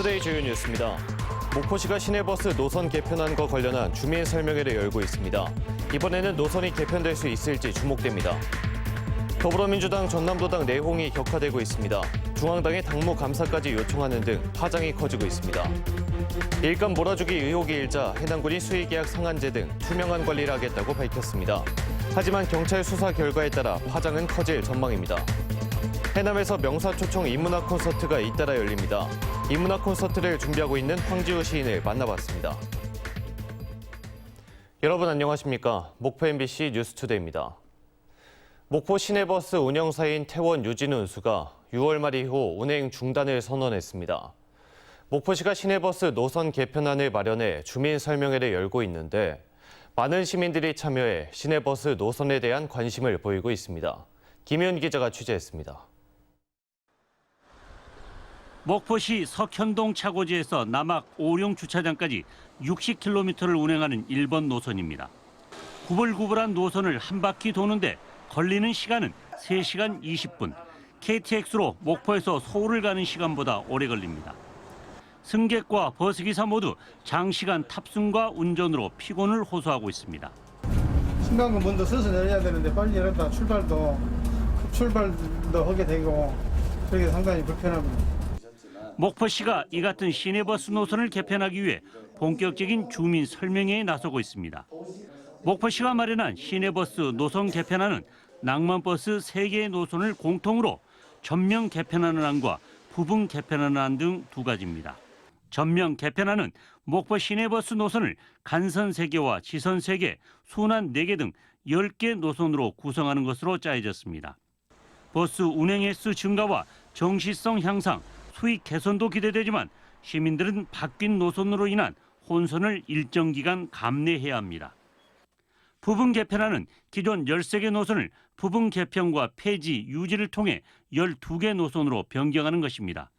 뉴스투데이 주요 뉴스입니다. 목포시가 시내버스 노선 개편안과 관련한 주민 설명회를 열고 있습니다. 이번에는 노선이 개편될 수 있을지 주목됩니다. 더불어민주당 전남도당 내홍이 격화되고 있습니다. 중앙당의 당무 감사까지 요청하는 등 파장이 커지고 있습니다. 일감 몰아주기 의혹이 일자 해남군이 수의계약 상한제 등 투명한 관리를 하겠다고 밝혔습니다. 하지만 경찰 수사 결과에 따라 파장은 커질 전망입니다. 해남에서 명사초청 인문학 콘서트가 잇따라 열립니다. 인문학 콘서트를 준비하고 있는 황지우 시인을 만나봤습니다. 여러분 안녕하십니까? 목포 MBC 뉴스투데이입니다. 목포 시내버스 운영사인 태원 유진우 운수가 6월 말 이후 운행 중단을 선언했습니다. 목포시가 시내버스 노선 개편안을 마련해 주민 설명회를 열고 있는데 많은 시민들이 참여해 시내버스 노선에 대한 관심을 보이고 있습니다. 김현 기자가 취재했습니다. 목포시 석현동 차고지에서 남악 오룡 주차장까지 60km를 운행하는 1번 노선입니다. 구불구불한 노선을 한 바퀴 도는데 걸리는 시간은 3시간 20분. KTX로 목포에서 서울을 가는 시간보다 오래 걸립니다. 승객과 버스기사 모두 장시간 탑승과 운전으로 피곤을 호소하고 있습니다. 신강은 먼저 서서 내려야 되는데 빨리 내렸다 출발도 하게 되고 그렇게 상당히 불편합니다. 목포시가 이 같은 시내버스 노선을 개편하기 위해 본격적인 주민 설명회에 나서고 있습니다. 목포시가 마련한 시내버스 노선 개편안은 낭만버스 3개의 노선을 공통으로 전면 개편하는 안과 부분 개편하는 안 등 2가지입니다. 전면 개편안은 목포 시내버스 노선을 간선 3개와 지선 3개, 순환 4개 등 10개 노선으로 구성하는 것으로 짜여졌습니다. 버스 운행 횟수 증가와 정시성 향상, 수익 개선도 기대되지만 시민들은 바뀐 노선으로 인한 혼선을 일정 기간 감내해야 합니다. 부분 개편안은 기존 13개 노선을 부분 개편과 폐지, 유지를 통해 12개 노선으로 변경하는 것입니다.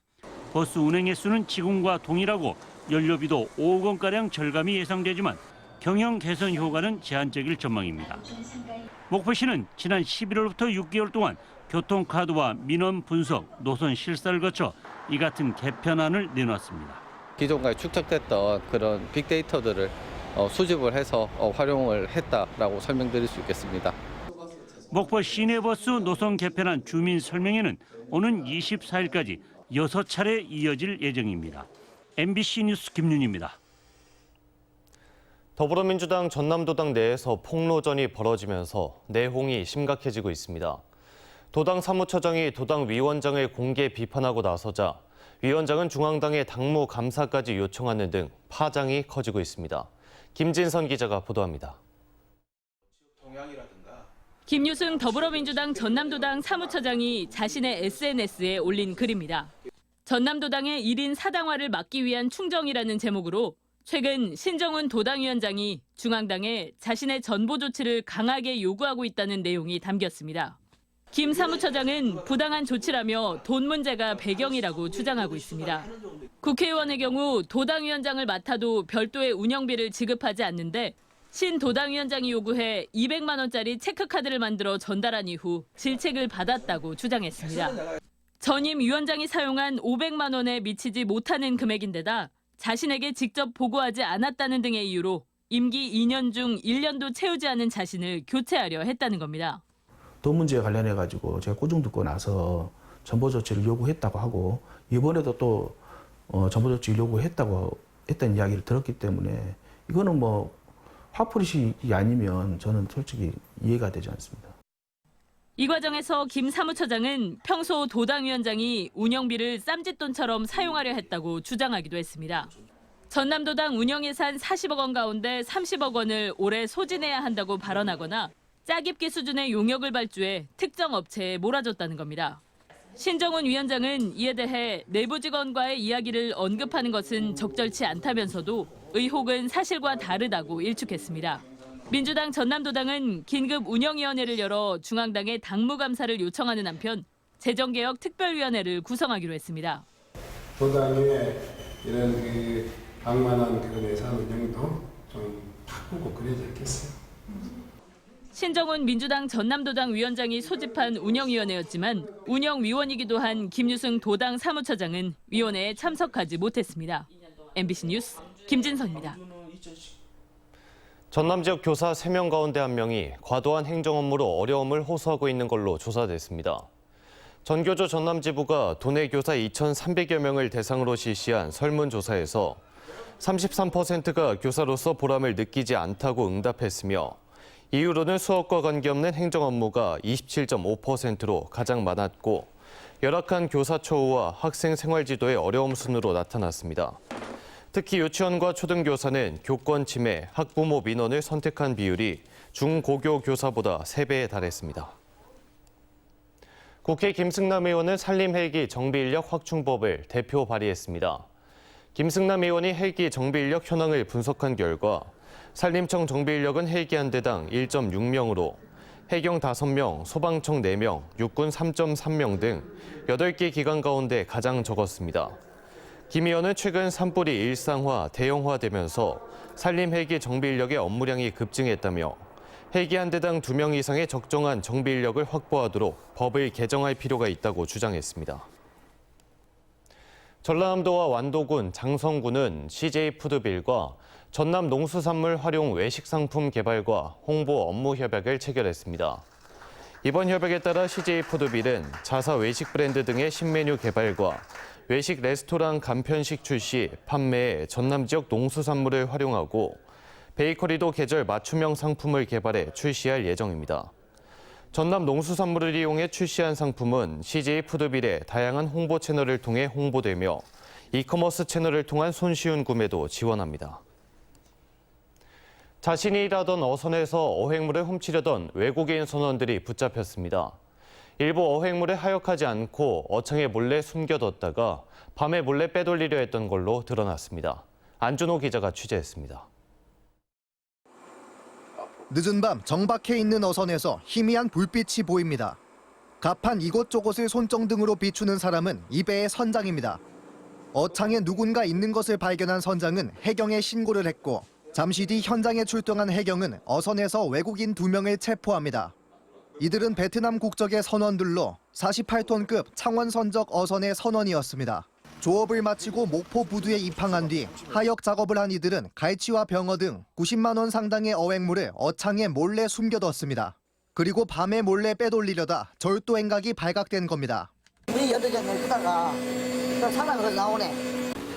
버스 운행 횟수는 지금과 동일하고 연료비도 5억 원가량 절감이 예상되지만 경영 개선 효과는 제한적일 전망입니다. 목포시는 지난 11월부터 6개월 동안 교통카드와 민원 분석, 노선 실사를 거쳐 이 같은 개편안을 내놨습니다. 기존까지 축적됐던 그런 빅데이터들을 수집을 해서 활용을 했다라고 설명드릴 수 있겠습니다. 목포 시내버스 노선 개편안 주민 설명회는 오는 24일까지 6차례 이어질 예정입니다. MBC 뉴스 김윤희입니다. 더불어민주당 전남도당 내에서 폭로전이 벌어지면서 내홍이 심각해지고 있습니다. 도당 사무처장이 도당 위원장을 공개 비판하고 나서자 위원장은 중앙당의 당무 감사까지 요청하는 등 파장이 커지고 있습니다. 김진선 기자가 보도합니다. 김유승 더불어민주당 전남도당 사무처장이 자신의 SNS에 올린 글입니다. 전남도당의 1인 사당화를 막기 위한 충정이라는 제목으로 최근 신정훈 도당위원장이 중앙당에 자신의 전보 조치를 강하게 요구하고 있다는 내용이 담겼습니다. 김 사무처장은 부당한 조치라며 돈 문제가 배경이라고 주장하고 있습니다. 국회의원의 경우 도당위원장을 맡아도 별도의 운영비를 지급하지 않는데 신 도당위원장이 요구해 200만 원짜리 체크카드를 만들어 전달한 이후 질책을 받았다고 주장했습니다. 전임 위원장이 사용한 500만 원에 미치지 못하는 금액인데다 자신에게 직접 보고하지 않았다는 등의 이유로 임기 2년 중 1년도 채우지 않은 자신을 교체하려 했다는 겁니다. 돈 문제에 관련해가지고 제가 꾸중 듣고 나서 전보 조치를 요구했다고 하고 이번에도 또 전보 조치 요구했다고 했던 이야기를 들었기 때문에 이거는 뭐 화풀이식이 아니면 저는 솔직히 이해가 되지 않습니다. 이 과정에서 김 사무처장은 평소 도당위원장이 운영비를 쌈짓돈처럼 사용하려 했다고 주장하기도 했습니다. 전남도당 운영예산 40억 원 가운데 30억 원을 올해 소진해야 한다고 발언하거나 짜깁기 수준의 용역을 발주해 특정 업체에 몰아줬다는 겁니다. 신정훈 위원장은 이에 대해 내부 직원과의 이야기를 언급하는 것은 적절치 않다면서도 의혹은 사실과 다르다고 일축했습니다. 민주당 전남도당은 긴급 운영위원회를 열어 중앙당의 당무감사를 요청하는 한편 재정개혁 특별위원회를 구성하기로 했습니다. 도당의 이런 방만한 그런 예산 운영도 좀 바꾸고 그래야 되겠어요. 신정훈 민주당 전남도당 위원장이 소집한 운영위원회였지만 운영위원이기도 한 김유승 도당 사무처장은 위원회에 참석하지 못했습니다. MBC 뉴스 김진선입니다. 전남 지역 교사 3명 가운데 1명이 과도한 행정 업무로 어려움을 호소하고 있는 걸로 조사됐습니다. 전교조 전남지부가 도내 교사 2,300여 명을 대상으로 실시한 설문조사에서 33%가 교사로서 보람을 느끼지 않다고 응답했으며 이유로는 수업과 관계없는 행정 업무가 27.5%로 가장 많았고 열악한 교사 처우와 학생 생활 지도의 어려움 순으로 나타났습니다. 특히 유치원과 초등교사는 교권 침해, 학부모 민원을 선택한 비율이 중고교 교사보다 3배에 달했습니다. 국회 김승남 의원은 산림 헬기 정비 인력 확충법을 대표 발의했습니다. 김승남 의원이 헬기 정비 인력 현황을 분석한 결과 산림청 정비 인력은 헬기 한 대당 1.6명으로 해경 5명, 소방청 4명, 육군 3.3명 등 8개 기관 가운데 가장 적었습니다. 김 의원은 최근 산불이 일상화, 대형화되면서 산림 헬기 정비 인력의 업무량이 급증했다며 헬기 한 대당 2명 이상의 적정한 정비 인력을 확보하도록 법을 개정할 필요가 있다고 주장했습니다. 전라남도와 완도군, 장성군은 CJ푸드빌과 전남 농수산물 활용 외식 상품 개발과 홍보 업무 협약을 체결했습니다. 이번 협약에 따라 CJ푸드빌은 자사 외식 브랜드 등의 신메뉴 개발과 외식 레스토랑 간편식 출시, 판매에 전남 지역 농수산물을 활용하고 베이커리도 계절 맞춤형 상품을 개발해 출시할 예정입니다. 전남 농수산물을 이용해 출시한 상품은 CJ푸드빌의 다양한 홍보 채널을 통해 홍보되며 이커머스 채널을 통한 손쉬운 구매도 지원합니다. 자신이 일하던 어선에서 어획물을 훔치려던 외국인 선원들이 붙잡혔습니다. 일부 어획물을 하역하지 않고 어창에 몰래 숨겨뒀다가 밤에 몰래 빼돌리려 했던 걸로 드러났습니다. 안준호 기자가 취재했습니다. 늦은 밤 정박해 있는 어선에서 희미한 불빛이 보입니다. 갑판 이곳저곳을 손정등으로 비추는 사람은 이 배의 선장입니다. 어창에 누군가 있는 것을 발견한 선장은 해경에 신고를 했고 잠시 뒤 현장에 출동한 해경은 어선에서 외국인 2명을 체포합니다. 이들은 베트남 국적의 선원들로 48톤급 창원선적 어선의 선원이었습니다. 조업을 마치고 목포 부두에 입항한 뒤 하역 작업을 한 이들은 갈치와 병어 등 90만 원 상당의 어획물을 어창에 몰래 숨겨뒀습니다. 그리고 밤에 몰래 빼돌리려다 절도 행각이 발각된 겁니다. 우리 8개 내다가 또 사람으로 나오네.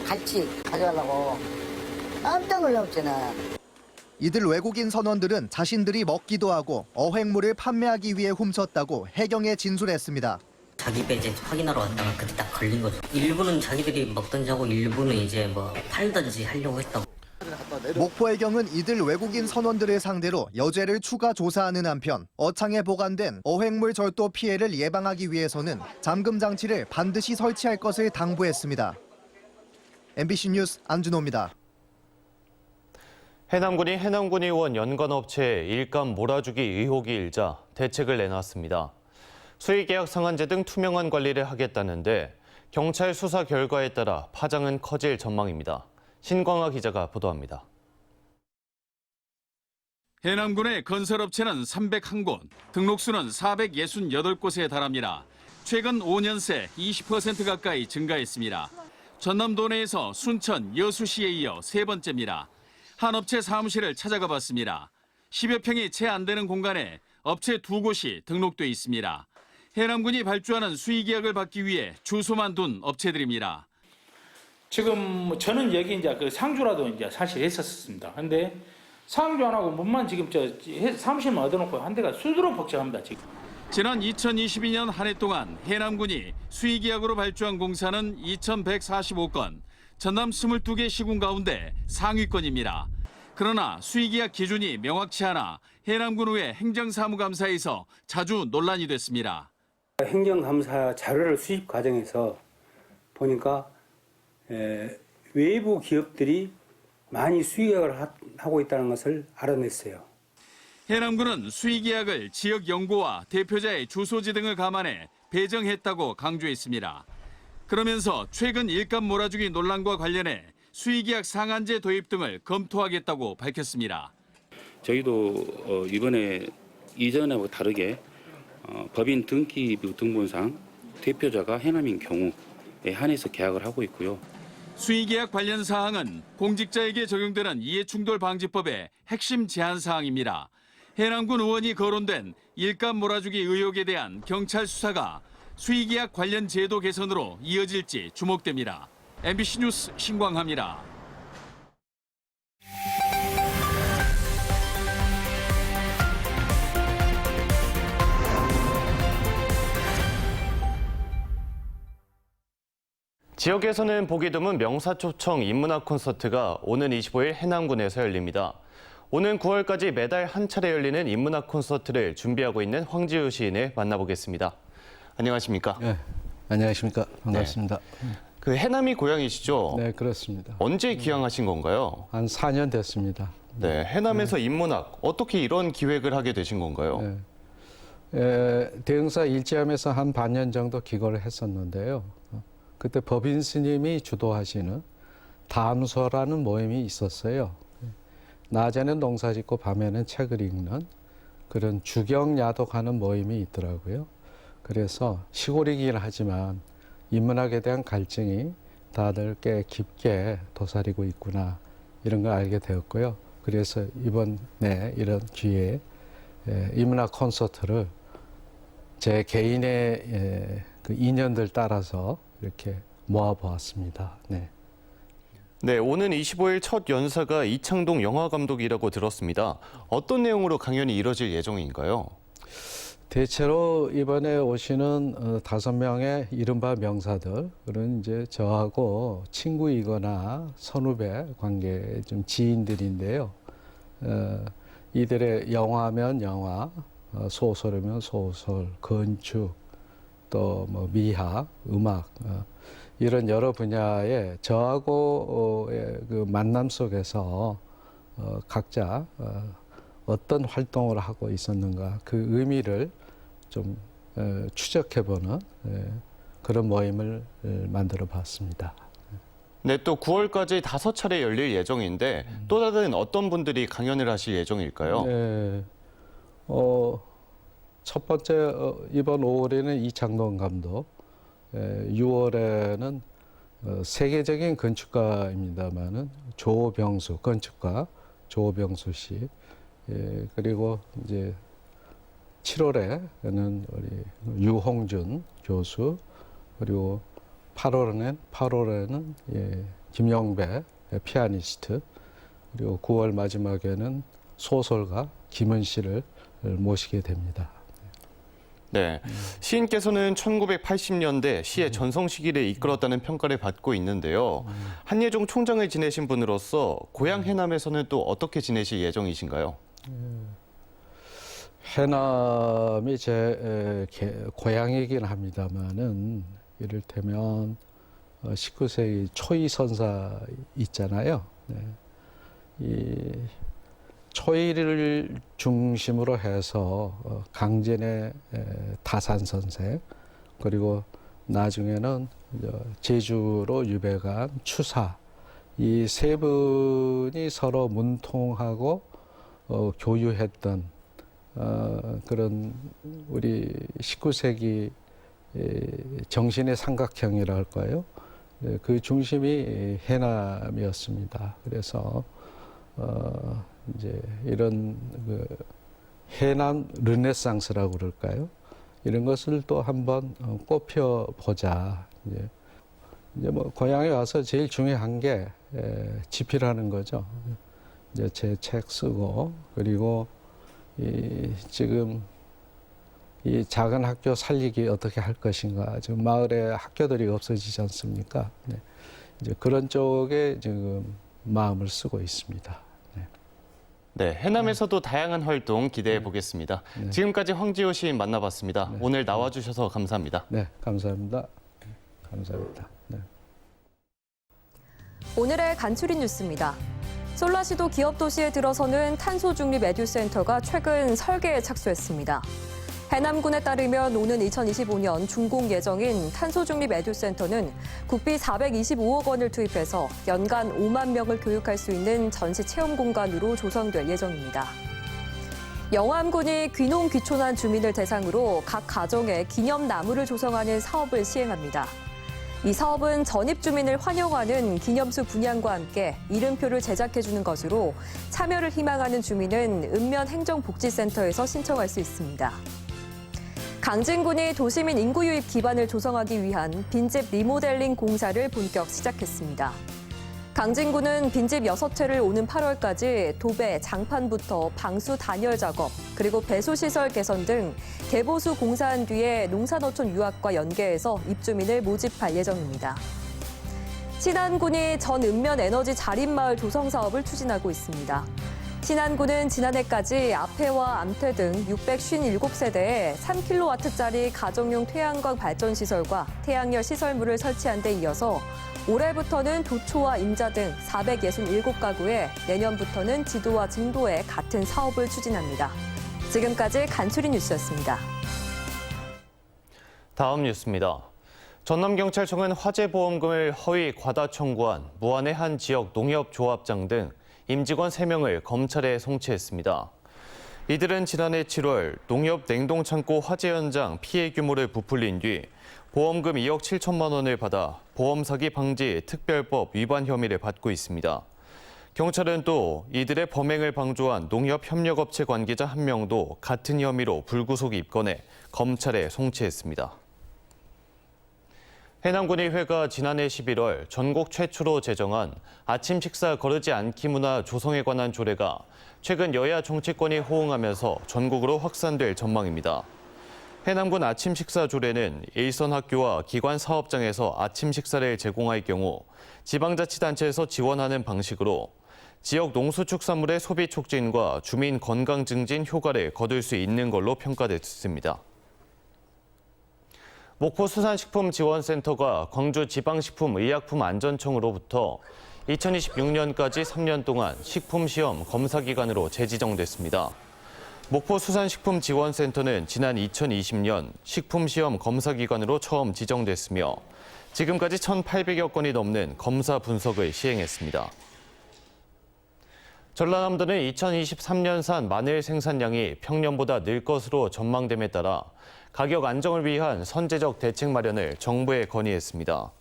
같이 가져가려고 깜짝 놀랐잖아. 이들 외국인 선원들은 자신들이 먹기도 하고 어획물을 판매하기 위해 훔쳤다고 해경에 진술했습니다. 자기 배 이제 확인하러 왔다가 그때 딱 걸린 거죠. 일부는 자기들이 먹던지 하고 일부는 이제 뭐 팔던지 하려고 했다고. 목포해경은 이들 외국인 선원들을 상대로 여죄를 추가 조사하는 한편 어창에 보관된 어획물 절도 피해를 예방하기 위해서는 잠금 장치를 반드시 설치할 것을 당부했습니다. MBC 뉴스 안준호입니다. 해남군이 해남군의원 연관업체에 일감 몰아주기 의혹이 일자 대책을 내놨습니다. 수의계약 상한제 등 투명한 관리를 하겠다는데 경찰 수사 결과에 따라 파장은 커질 전망입니다. 신광하 기자가 보도합니다. 해남군의 건설업체는 301곳, 등록수는 468곳에 달합니다. 최근 5년 새 20% 가까이 증가했습니다. 전남도 내에서 순천, 여수시에 이어 3번째입니다. 한 업체 사무실을 찾아가 봤습니다. 10여 평이 채 안 되는 공간에 업체 2곳이 등록돼 있습니다. 해남군이 발주하는 수의계약을 받기 위해 주소만 둔 업체들입니다. 지금 저는 여기 이제 그 상주라도 이제 사실 했었습니다. 근데 상주 안 하고 문만 지금 사무실만 얻어놓고 한 대가 수두룩 복잡합니다, 지금. 지난 2022년 한 해 동안 해남군이 수의계약으로 발주한 공사는 2,145건, 전남 22개 시군 가운데 상위권입니다. 그러나 수의계약 기준이 명확치 않아 해남군의회 행정사무감사에서 자주 논란이 됐습니다. 행정감사 자료를 수집 과정에서 보니까 외부 기업들이 많이 수의계약을 하고 있다는 것을 알아냈어요. 해남군은 수의계약을 지역연구와 대표자의 주소지 등을 감안해 배정했다고 강조했습니다. 그러면서 최근 일감 몰아주기 논란과 관련해 수의계약 상한제 도입 등을 검토하겠다고 밝혔습니다. 저희도 이번에 이전하고 다르게 법인 등기부 등본상 대표자가 해남인 경우에 한해서 계약을 하고 있고요. 수의계약 관련 사항은 공직자에게 적용되는 이해충돌방지법의 핵심 제한 사항입니다. 해남군 의원이 거론된 일감 몰아주기 의혹에 대한 경찰 수사가 수의계약 관련 제도 개선으로 이어질지 주목됩니다. MBC 뉴스 신광하입니다. 지역에서는 보기 드문 명사초청 인문학 콘서트가 오는 25일 해남군에서 열립니다. 오는 9월까지 매달 한 차례 열리는 인문학 콘서트를 준비하고 있는 황지우 시인을 만나보겠습니다. 안녕하십니까? 네, 안녕하십니까? 반갑습니다. 네. 그 해남이 고향이시죠? 네, 그렇습니다. 언제 귀향하신 건가요? 한 4년 됐습니다. 네, 해남에서 인문학, 어떻게 이런 기획을 하게 되신 건가요? 대흥사 일지함에서 한 반년 정도 기거를 했었는데요. 그때 법인 스님이 주도하시는 담소라는 모임이 있었어요. 낮에는 농사 짓고 밤에는 책을 읽는 그런 주경야독하는 모임이 있더라고요. 그래서 시골이긴 하지만 인문학에 대한 갈증이 다들 꽤 깊게 도사리고 있구나 이런 걸 알게 되었고요. 그래서 이번에 이런 기회에 인문학 콘서트를 제 개인의 그 인연들 따라서 이렇게 모아보았습니다. 네. 네, 오는 25일 첫 연사가 이창동 영화감독이라고 들었습니다. 어떤 내용으로 강연이 이뤄질 예정인가요? 대체로 이번에 오시는 5명의 이른바 명사들은 이제 저하고 친구이거나 선후배 관계 좀 지인들인데요. 이들의 영화면 영화, 소설이면 소설, 건축, 또 뭐 미학, 음악 이런 여러 분야에 저하고의 그 만남 속에서 각자 어떤 활동을 하고 있었는가 그 의미를 좀 추적해보는 그런 모임을 만들어 봤습니다. 네, 또 9월까지 5차례 열릴 예정인데 또 다른 어떤 분들이 강연을 하실 예정일까요? 네, 첫 번째 이번 5월에는 이창동 감독, 6월에는 세계적인 건축가입니다만은 조병수 건축가 조병수 씨, 그리고 이제 7월에는 우리 유홍준 교수, 그리고 8월에는 김영배 피아니스트, 그리고 9월 마지막에는 소설가 김은 씨를 모시게 됩니다. 네, 시인께서는 1980년대 시의 전성 시기를 이끌었다는 평가를 받고 있는데요. 한예종 총장을 지내신 분으로서 고향 해남에서는 또 어떻게 지내실 예정이신가요? 해남이 제 고향이긴 합니다만은 이를테면 19세기 초이 선사 있잖아요. 네. 이 초이를 중심으로 해서 강진의 다산 선생, 그리고 나중에는 제주로 유배간 추사, 이 세 분이 서로 문통하고 교유했던 그런 우리 19세기 정신의 삼각형이라 할까요? 그 중심이 해남이었습니다. 그래서 이제 이런 그 해남 르네상스라고 그럴까요? 이런 것을 또 한번 꼽혀 보자. 이제 뭐 고향에 와서 제일 중요한 게 집필하는 거죠. 이제 제 책 쓰고, 그리고 지금 이 작은 학교 살리기 어떻게 할 것인가. 지금 마을에 학교들이 없어지지 않습니까? 네. 이제 그런 쪽에 지금 마음을 쓰고 있습니다. 네, 해남에서도 다양한 활동 기대해 보겠습니다. 네. 지금까지 황지우 시인 만나봤습니다. 네. 오늘 나와주셔서 감사합니다. 네, 감사합니다. 감사합니다. 네. 오늘의 간추린 뉴스입니다. 솔라시도 기업도시에 들어서는 탄소중립 에듀센터가 최근 설계에 착수했습니다. 해남군에 따르면 오는 2025년 준공 예정인 탄소중립 에듀센터는 국비 425억 원을 투입해서 연간 5만 명을 교육할 수 있는 전시 체험 공간으로 조성될 예정입니다. 영암군이 귀농귀촌한 주민을 대상으로 각 가정에 기념나무를 조성하는 사업을 시행합니다. 이 사업은 전입 주민을 환영하는 기념수 분양과 함께 이름표를 제작해주는 것으로 참여를 희망하는 주민은 읍면행정복지센터에서 신청할 수 있습니다. 강진군이 도시민 인구 유입 기반을 조성하기 위한 빈집 리모델링 공사를 본격 시작했습니다. 강진군은 빈집 6채를 오는 8월까지 도배, 장판부터 방수 단열 작업, 그리고 배수시설 개선 등 개보수 공사한 뒤에 농산어촌 유학과 연계해서 입주민을 모집할 예정입니다. 신안군이 전 읍면 에너지 자립마을 조성 사업을 추진하고 있습니다. 신안군은 지난해까지 앞해와 암태 등 657세대에 3kW짜리 가정용 태양광 발전시설과 태양열 시설물을 설치한 데 이어서 올해부터는 도초와 임자 등 467가구에 내년부터는 지도와 증도에 같은 사업을 추진합니다. 지금까지 간추린 뉴스였습니다. 다음 뉴스입니다. 전남경찰청은 화재보험금을 허위 과다 청구한 무안의 한 지역 농협조합장 등 임직원 3명을 검찰에 송치했습니다. 이들은 지난해 7월 농협 냉동창고 화재 현장 피해 규모를 부풀린 뒤 보험금 2억 7천만 원을 받아 보험 사기 방지 특별법 위반 혐의를 받고 있습니다. 경찰은 또 이들의 범행을 방조한 농협 협력업체 관계자 1명도 같은 혐의로 불구속 입건해 검찰에 송치했습니다. 해남군의회가 지난해 11월 전국 최초로 제정한 아침 식사 거르지 않기 문화 조성에 관한 조례가 최근 여야 정치권이 호응하면서 전국으로 확산될 전망입니다. 해남군 아침 식사 조례는 일선 학교와 기관 사업장에서 아침 식사를 제공할 경우 지방자치단체에서 지원하는 방식으로 지역 농수축산물의 소비 촉진과 주민 건강 증진 효과를 거둘 수 있는 걸로 평가됐습니다. 목포수산식품지원센터가 광주지방식품의약품안전청으로부터 2026년까지 3년 동안 식품시험 검사기관으로 재지정됐습니다. 목포수산식품지원센터는 지난 2020년 식품시험 검사기관으로 처음 지정됐으며 지금까지 1,800여 건이 넘는 검사 분석을 시행했습니다. 전라남도는 2023년산 마늘 생산량이 평년보다 늘 것으로 전망됨에 따라 가격 안정을 위한 선제적 대책 마련을 정부에 건의했습니다.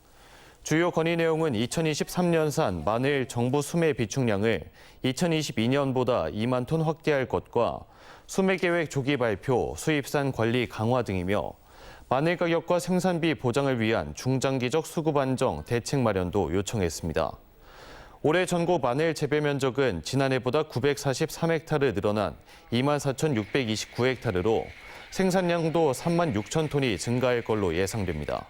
주요 건의 내용은 2023년산 마늘 정부 수매 비축량을 2022년보다 2만 톤 확대할 것과 수매 계획 조기 발표, 수입산 관리 강화 등이며 마늘 가격과 생산비 보장을 위한 중장기적 수급 안정 대책 마련도 요청했습니다. 올해 전국 마늘 재배 면적은 지난해보다 943헥타르 늘어난 24,629헥타르로 생산량도 3만 6천 톤이 증가할 걸로 예상됩니다.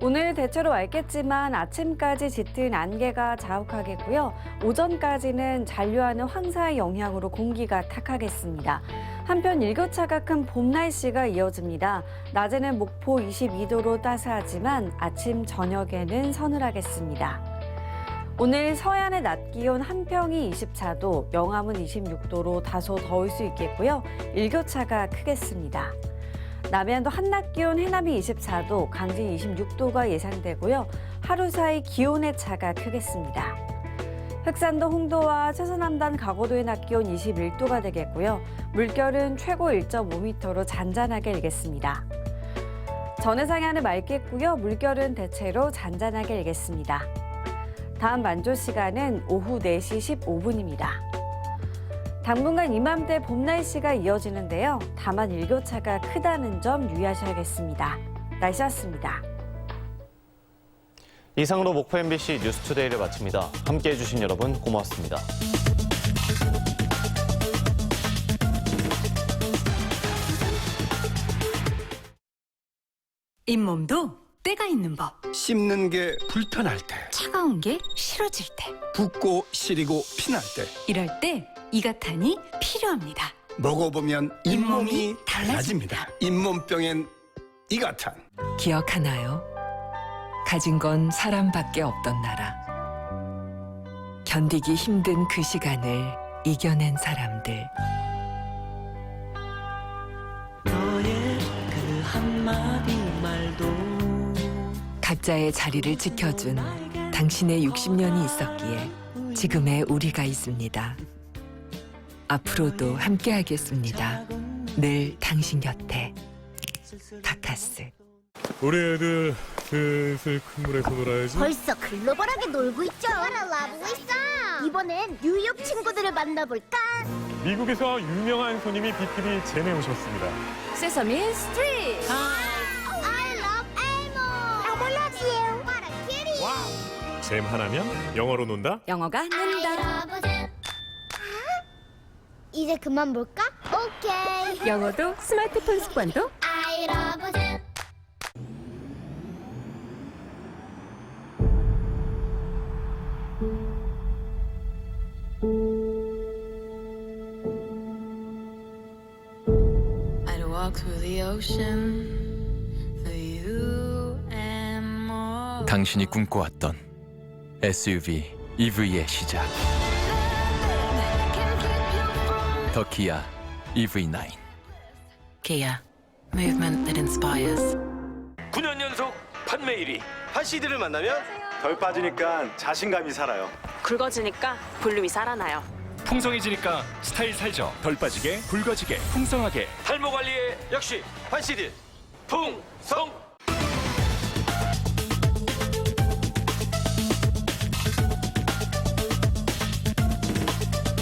오늘 대체로 맑겠지만 아침까지 짙은 안개가 자욱하겠고요. 오전까지는 잔류하는 황사의 영향으로 공기가 탁하겠습니다. 한편 일교차가 큰 봄 날씨가 이어집니다. 낮에는 목포 22도로 따스하지만 아침 저녁에는 서늘하겠습니다. 오늘 서해안의 낮 기온 한평이 24도, 영암은 26도로 다소 더울 수 있겠고요. 일교차가 크겠습니다. 남해안도 한낮 기온 해남이 24도, 강진 26도가 예상되고요. 하루 사이 기온의 차가 크겠습니다. 흑산도 홍도와 최서남단 가고도의 낮 기온 21도가 되겠고요. 물결은 최고 1.5m로 잔잔하게 일겠습니다. 전해상의 하늘 맑겠고요. 물결은 대체로 잔잔하게 일겠습니다. 다음 만조 시간은 오후 4시 15분입니다. 당분간 이맘때 봄 날씨가 이어지는데요. 다만 일교차가 크다는 점 유의하셔야겠습니다. 날씨였습니다. 이상으로 목포 MBC 뉴스투데이를 마칩니다. 함께해 주신 여러분 고맙습니다. 잇몸도 때가 있는 법. 씹는 게 불편할 때, 차가운 게 싫어질 때, 붓고 시리고 피날 때, 이럴 때 이가탄이 필요합니다. 먹어보면 잇몸이 달라집니다. 잇몸병엔 이가탄. 기억하나요? 가진 건 사람밖에 없던 나라. 견디기 힘든 그 시간을 이겨낸 사람들. 너의 그 한마디 말도 각자의 자리를 지켜준 당신의 60년이 있었기에 지금의 우리가 있습니다. 앞으로도 함께하겠습니다. 늘 당신 곁에. 카카스. 우리 애들 슬슬 큰 물에서 놀아야지. 벌써 글로벌하게 놀고 있죠. 알아보고 있어. 이번엔 뉴욕 친구들을 만나볼까? 미국에서 유명한 손님이 BTV 잼에 오셨습니다. 세서미 스트리트. I love Elmo. I love you. What a kitty. 잼 하나면 영어로 논다? 영어가 는다. 이제 그만 볼까? 오케이. 영어도 스마트폰 습관도 I love you. I'd walk through the ocean for you and more. 당신이 꿈꿔왔던 SUV EV의 시작. 더 기아 EV9. Kia. Movement that inspires. 9년 연속 판매 1위. 판CD를 만나면 덜 빠지니까 자신감이 살아요. 굵어지니까 볼륨이 살아나요. 풍성해지니까 스타일 살죠. 덜 빠지게, 굵어지게, 풍성하게. 탈모 관리에 역시 판CD. 풍성.